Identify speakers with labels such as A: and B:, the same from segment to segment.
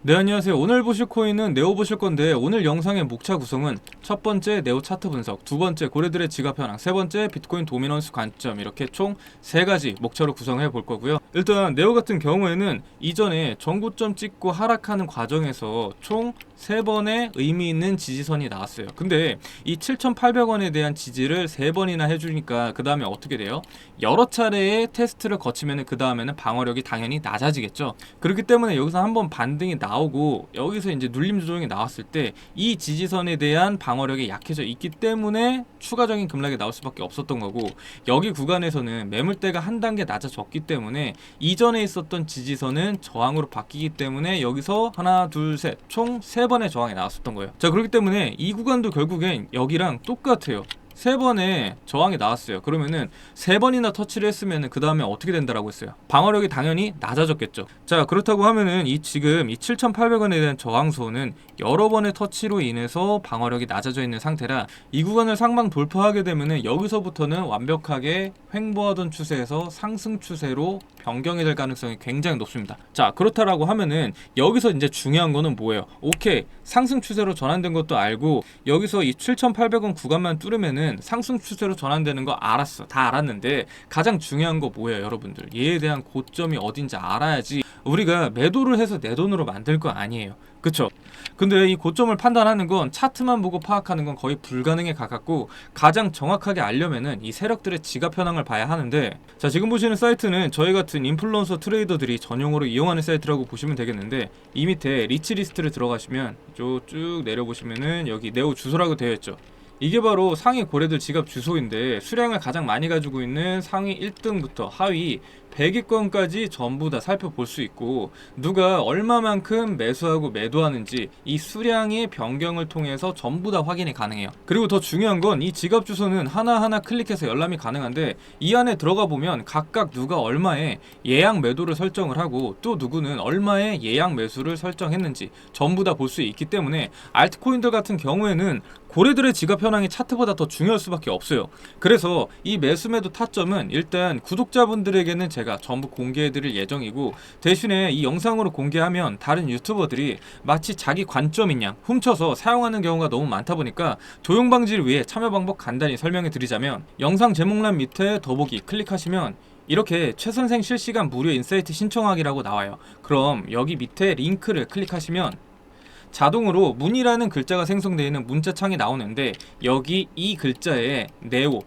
A: 네, 안녕하세요. 오늘 보실 코인은 네오 보실 건데, 오늘 영상의 목차 구성은 첫 번째 네오 차트 분석, 두 번째 고래들의 지갑 현황, 세 번째 비트코인 도미넌스 관점, 이렇게 총 세 가지 목차로 구성해 볼 거고요. 일단 네오 같은 경우에는 이전에 전고점 찍고 하락하는 과정에서 총 3번의 의미 있는 지지선이 나왔어요. 근데 이 7,800원에 대한 지지를 3번이나 해주니까 그 다음에 어떻게 돼요? 여러 차례의 테스트를 거치면 그 다음에는 방어력이 당연히 낮아지겠죠. 그렇기 때문에 여기서 한번 반등이 나오고 여기서 이제 눌림 조정이 나왔을 때 이 지지선에 대한 방어력이 약해져 있기 때문에 추가적인 급락이 나올 수밖에 없었던 거고, 여기 구간에서는 매물대가 한 단계 낮아졌기 때문에 이전에 있었던 지지선은 저항으로 바뀌기 때문에 여기서 하나 둘 셋 총 3번의 저항이 나왔었던 거예요. 자, 그렇기 때문에 이 구간도 결국엔 여기랑 똑같아요. 3번의 저항이 나왔어요. 그러면은 3번이나 터치를 했으면은 그 다음에 어떻게 된다라고 했어요? 방어력이 당연히 낮아졌겠죠. 자, 그렇다고 하면은 지금 이 7,800원에 대한 저항선은 여러 번의 터치로 인해서 방어력이 낮아져 있는 상태라 이 구간을 상방 돌파하게 되면은 여기서부터는 완벽하게 횡보하던 추세에서 상승 추세로 변경이 될 가능성이 굉장히 높습니다. 자, 그렇다라고 하면은 여기서 이제 중요한 거는 뭐예요? 오케이, 상승 추세로 전환된 것도 알고 여기서 이 7,800원 구간만 뚫으면은 상승 추세로 전환되는 거 알았어. 다 알았는데 가장 중요한 거 뭐예요, 여러분들? 얘에 대한 고점이 어딘지 알아야지 우리가 매도를 해서 내 돈으로 만들 거 아니에요. 그쵸? 근데 이 고점을 판단하는 건 차트만 보고 파악하는 건 거의 불가능에 가깝고, 가장 정확하게 알려면은 이 세력들의 지갑 현황을 봐야 하는데, 자, 지금 보시는 사이트는 저희 같은 인플루언서 트레이더들이 전용으로 이용하는 사이트라고 보시면 되겠는데, 이 밑에 리치 리스트를 들어가시면 쭉 내려보시면은 여기 네오 주소라고 되어 있죠. 이게 바로 상위 고래들 지갑 주소인데, 수량을 가장 많이 가지고 있는 상위 1등부터 하위 100위권까지 전부 다 살펴볼 수 있고, 누가 얼마만큼 매수하고 매도하는지 이 수량의 변경을 통해서 전부 다 확인이 가능해요. 그리고 더 중요한 건 이 지갑 주소는 하나하나 클릭해서 열람이 가능한데, 이 안에 들어가 보면 각각 누가 얼마에 예약 매도를 설정을 하고 또 누구는 얼마에 예약 매수를 설정했는지 전부 다 볼 수 있기 때문에 알트코인들 같은 경우에는 고래들의 지갑 현황이 차트보다 더 중요할 수밖에 없어요. 그래서 이 매수매도 타점은 일단 구독자분들에게는 제가 전부 공개해드릴 예정이고, 대신에 이 영상으로 공개하면 다른 유튜버들이 마치 자기 관점인 양 훔쳐서 사용하는 경우가 너무 많다 보니까 도용 방지를 위해 참여 방법 간단히 설명해 드리자면, 영상 제목란 밑에 더보기 클릭하시면 이렇게 최선생 실시간 무료 인사이트 신청하기라고 나와요. 그럼 여기 밑에 링크를 클릭하시면 자동으로 문이라는 글자가 생성되어 있는 문자창이 나오는데, 여기 이 글자에 네오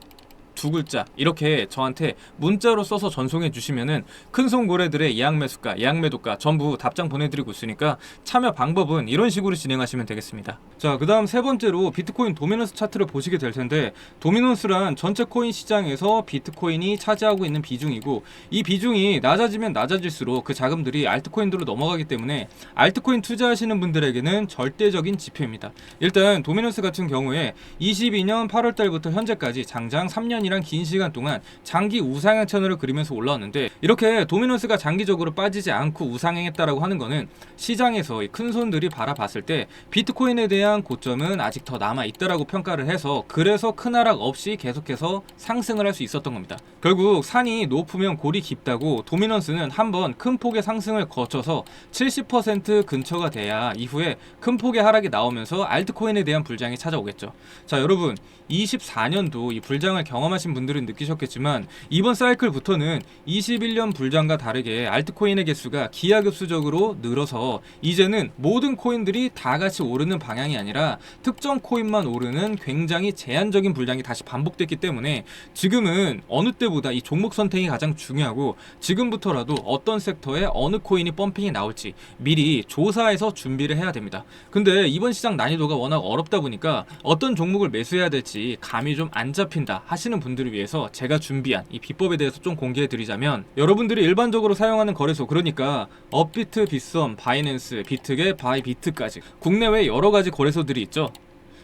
A: 두 글자 이렇게 저한테 문자로 써서 전송해 주시면은 큰손 고래들의 예약 매수가, 예약 매도가 전부 답장 보내드리고 있으니까 참여 방법은 이런 식으로 진행하시면 되겠습니다. 자, 그 다음 세 번째로 비트코인 도미넌스 차트를 보시게 될 텐데, 도미넌스란 전체 코인 시장에서 비트코인이 차지하고 있는 비중이고, 이 비중이 낮아지면 낮아질수록 그 자금들이 알트코인으로 넘어가기 때문에 알트코인 투자하시는 분들에게는 절대적인 지표입니다. 일단 도미넌스 같은 경우에 22년 8월 달부터 현재까지 장장 3년이란 긴 시간 동안 장기 우상향 채널을 그리면서 올라왔는데, 이렇게 도미넌스가 장기적으로 빠지지 않고 우상향했다라고 하는 거는 시장에서 큰 손들이 바라봤을 때 비트코인에 대한 고점은 아직 더 남아있다라고 평가를 해서, 그래서 큰 하락 없이 계속해서 상승을 할 수 있었던 겁니다. 결국 산이 높으면 골이 깊다고, 도미넌스는 한번 큰 폭의 상승을 거쳐서 70% 근처가 돼야 이후에 큰 폭의 하락이 나오면서 알트코인에 대한 불장이 찾아오겠죠. 자, 여러분 24년도 이 불장을 경험하신 분들은 느끼셨겠지만, 이번 사이클부터는 21년 불장과 다르게 알트코인의 개수가 기하급수적으로 늘어서 이제는 모든 코인들이 다 같이 오르는 방향이 아니라 특정 코인만 오르는 굉장히 제한적인 불장이 다시 반복됐기 때문에, 지금은 어느 때보다 이 종목 선택이 가장 중요하고, 지금부터라도 어떤 섹터에 어느 코인이 펌핑이 나올지 미리 조사해서 준비를 해야 됩니다. 근데 이번 시장 난이도가 워낙 어렵다 보니까 어떤 종목을 매수해야 될지 감이 좀 안 잡힌다 하시는 분들을 위해서 제가 준비한 이 비법에 대해서 좀 공개해 드리자면, 여러분들이 일반적으로 사용하는 거래소, 그러니까 업비트, 빗썸, 바이낸스, 비트겟, 바이비트까지 국내외 여러 가지 거래소들이 있죠.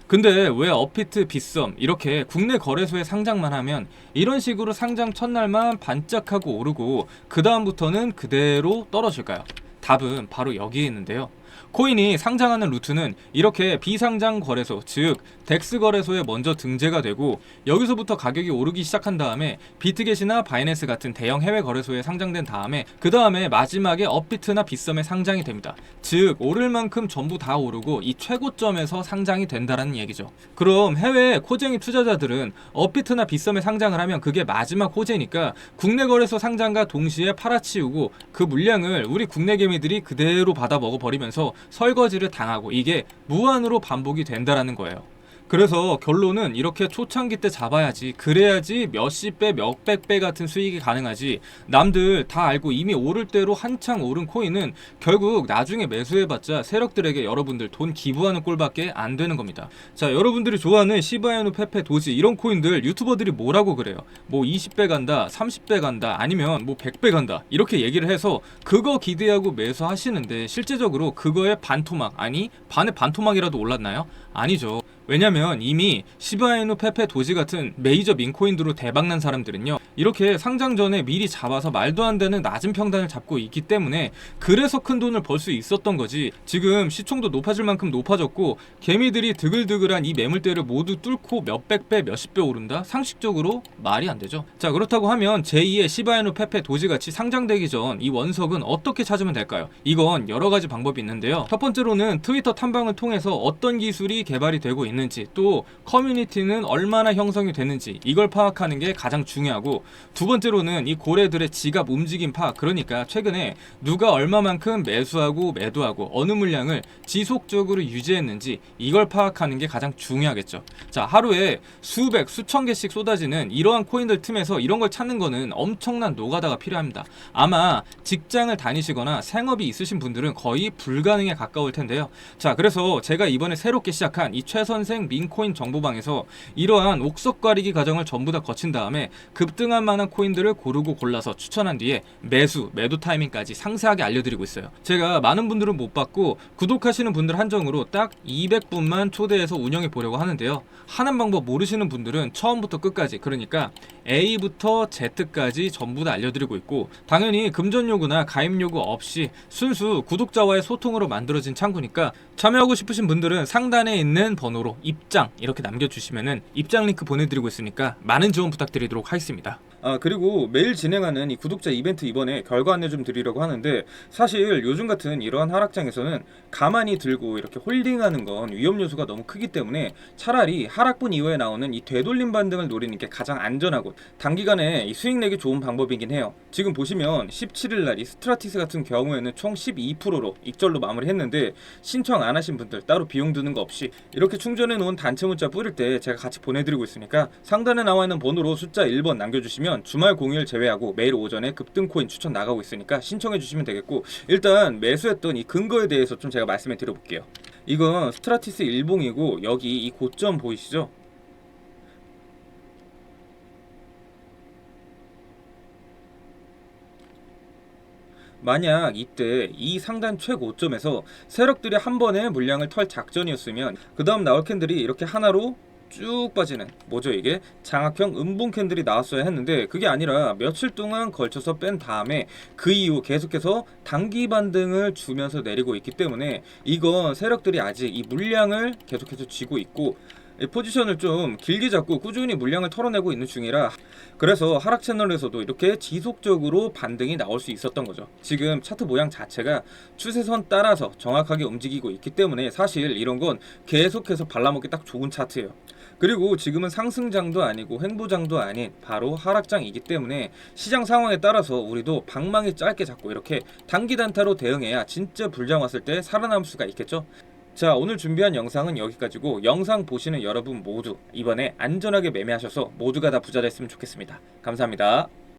A: 근데 왜 업비트, 빗썸 이렇게 국내 거래소에 상장만 하면 이런 식으로 상장 첫날만 반짝하고 오르고 그 다음부터는 그대로 떨어질까요? 답은 바로 여기에 있는데요. 코인이 상장하는 루트는 이렇게 비상장 거래소, 즉 덱스 거래소에 먼저 등재가 되고 여기서부터 가격이 오르기 시작한 다음에 비트겟이나 바이낸스 같은 대형 해외 거래소에 상장된 다음에 그 다음에 마지막에 업비트나 빗썸에 상장이 됩니다. 즉 오를 만큼 전부 다 오르고 이 최고점에서 상장이 된다라는 얘기죠. 그럼 해외 코쟁이 투자자들은 업비트나 빗썸에 상장을 하면 그게 마지막 호재니까 국내 거래소 상장과 동시에 팔아치우고 그 물량을 우리 국내 개미들이 그대로 받아 먹어버리면서 설거지를 당하고 이게 무한으로 반복이 된다라는 거예요. 그래서 결론은 이렇게 초창기 때 잡아야지, 그래야지 몇십 배, 몇백 배 같은 수익이 가능하지, 남들 다 알고 이미 오를 대로 한창 오른 코인은 결국 나중에 매수해봤자 세력들에게 여러분들 돈 기부하는 꼴밖에 안 되는 겁니다. 자, 여러분들이 좋아하는 시바이누, 페페, 도지 이런 코인들 유튜버들이 뭐라고 그래요? 뭐 20배 간다, 30배 간다, 아니면 뭐 100배 간다 이렇게 얘기를 해서 그거 기대하고 매수하시는데 실제적으로 그거의 반토막, 아니 반의 반토막이라도 올랐나요? 아니죠. 왜냐면 이미 시바이누, 페페, 도지 같은 메이저 민코인으로 대박난 사람들은요 이렇게 상장 전에 미리 잡아서 말도 안 되는 낮은 평단을 잡고 있기 때문에 그래서 큰 돈을 벌 수 있었던 거지. 지금 시총도 높아질 만큼 높아졌고 개미들이 드글드글한 이 매물대를 모두 뚫고 몇백 배, 몇십 배 오른다? 상식적으로 말이 안 되죠. 자, 그렇다고 하면 제2의 시바이누, 페페, 도지 같이 상장되기 전 이 원석은 어떻게 찾으면 될까요? 이건 여러 가지 방법이 있는데요. 첫 번째로는 트위터 탐방을 통해서 어떤 기술이 개발이 되고 있는지, 또 커뮤니티는 얼마나 형성이 되는지 이걸 파악하는 게 가장 중요하고, 두 번째로는 이 고래들의 지갑 움직임 파악, 그러니까 최근에 누가 얼마만큼 매수하고 매도하고 어느 물량을 지속적으로 유지했는지 이걸 파악하는 게 가장 중요하겠죠. 자, 하루에 수백, 수천 개씩 쏟아지는 이러한 코인들 틈에서 이런 걸 찾는 거는 엄청난 노가다가 필요합니다. 아마 직장을 다니시거나 생업이 있으신 분들은 거의 불가능에 가까울 텐데요. 자, 그래서 제가 이번에 새롭게 시작한 이 최선생 민코인 정보방에서 이러한 옥석 가리기 과정을 전부 다 거친 다음에 급등할 만한 코인들을 고르고 골라서 추천한 뒤에 매수, 매도 타이밍까지 상세하게 알려드리고 있어요. 제가 많은 분들은 못 받고 구독하시는 분들 한정으로 딱 200분만 초대해서 운영해 보려고 하는데요. 하는 방법 모르시는 분들은 처음부터 끝까지, 그러니까 A부터 Z까지 전부 다 알려드리고 있고, 당연히 금전 요구나 가입 요구 없이 순수 구독자와의 소통으로 만들어진 창구니까 참여하고 싶으신 분들은 상단에 있는 번호로 입장 이렇게 남겨주시면은 입장 링크 보내드리고 있으니까 많은 지원 부탁드리도록 하겠습니다. 그리고 매일 진행하는 이 구독자 이벤트 이번에 결과 안내 좀 드리려고 하는데, 사실 요즘 같은 이러한 하락장에서는 가만히 들고 이렇게 홀딩하는 건 위험 요소가 너무 크기 때문에 차라리 하락분 이후에 나오는 이 되돌림 반등을 노리는 게 가장 안전하고 단기간에 이 수익 내기 좋은 방법이긴 해요. 지금 보시면 17일 날 이 스트라티스 같은 경우에는 총 12%로 익절로 마무리했는데, 신청 안 하신 분들 따로 비용 드는 거 없이 이렇게 충전해 놓은 단체 문자 뿌릴 때 제가 같이 보내드리고 있으니까 상단에 나와 있는 번호로 숫자 1번 남겨주시면 주말 공휴일 제외하고 매일 오전에 급등 코인 추천 나가고 있으니까 신청해 주시면 되겠고, 일단 매수했던 이 근거에 대해서 좀 제가 말씀해 드려볼게요. 이건 스트라티스 일봉이고 여기 이 고점 보이시죠? 만약 이때 이 상단 최고점에서 세력들이 한 번에 물량을 털 작전이었으면 그 다음 나올 캔들이 이렇게 하나로 쭉 빠지는, 뭐죠 이게? 장악형 음봉 캔들이 나왔어야 했는데 그게 아니라 며칠 동안 걸쳐서 뺀 다음에 그 이후 계속해서 단기 반등을 주면서 내리고 있기 때문에 이건 세력들이 아직 이 물량을 계속해서 쥐고 있고 포지션을 좀 길게 잡고 꾸준히 물량을 털어내고 있는 중이라, 그래서 하락 채널에서도 이렇게 지속적으로 반등이 나올 수 있었던 거죠. 지금 차트 모양 자체가 추세선 따라서 정확하게 움직이고 있기 때문에 사실 이런 건 계속해서 발라먹기 딱 좋은 차트예요. 그리고 지금은 상승장도 아니고 횡보장도 아닌 바로 하락장이기 때문에 시장 상황에 따라서 우리도 방망이 짧게 잡고 이렇게 단기 단타로 대응해야 진짜 불장 왔을 때 살아남을 수가 있겠죠. 자, 오늘 준비한 영상은 여기까지고, 영상 보시는 여러분 모두 이번에 안전하게 매매하셔서 모두가 다 부자 됐으면 좋겠습니다. 감사합니다.